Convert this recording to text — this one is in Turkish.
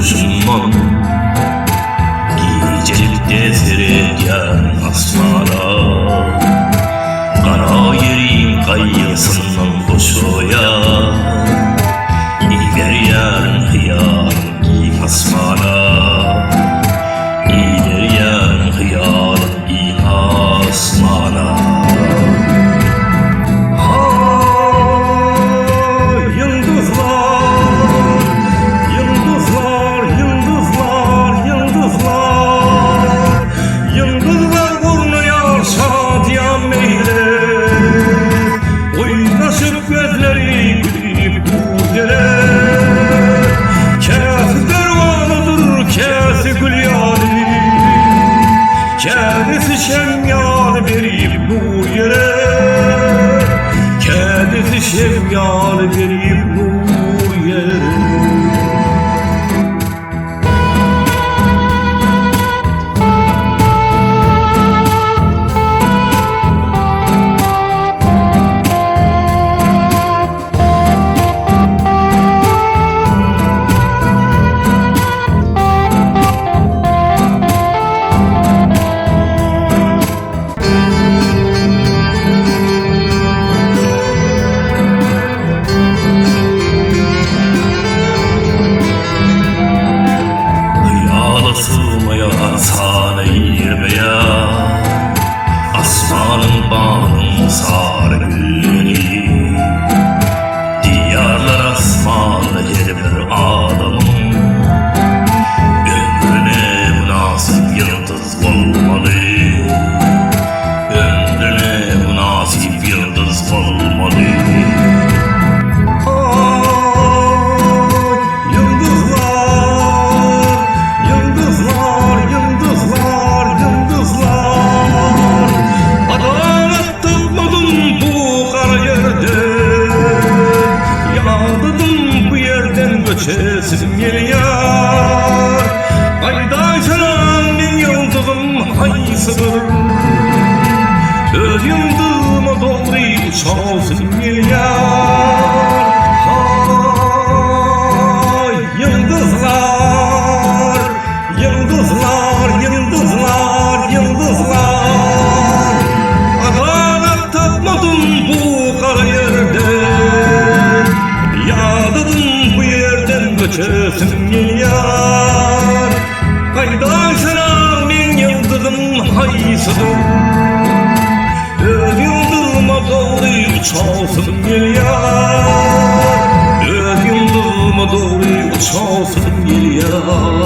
kuşumman gecelikte seyrediyen asmana, kara yerin kayısından koşuya, İler yarın hıyarın giy asmana, İler yarın hıyarın giy asmana. Kendisi şemyal verip nur yere, kendisi şemyal verip nur yere. Sana yirmeye asmanın bağının sarı gülleri, diyarlar asmanlı her bir adamın ömrüne münasip yıldız olmalı, ömrüne münasip yıldız olmalı. Geçesim milyar, ayda çalan bin yıldızım haysıdır. Öz yıldızıma doğru uçasım milyar. Hay yıldızlar, yıldızlar, yıldızlar, yıldızlar. Adalet tapmadım bu kara yerde, yadıdım bu yerden geçesim milyar. Kayda şaran bin yıldızım haysıdır. Öz yıldızıma doğru uçasım milyar, öz yıldızıma doğru uçasım milyar.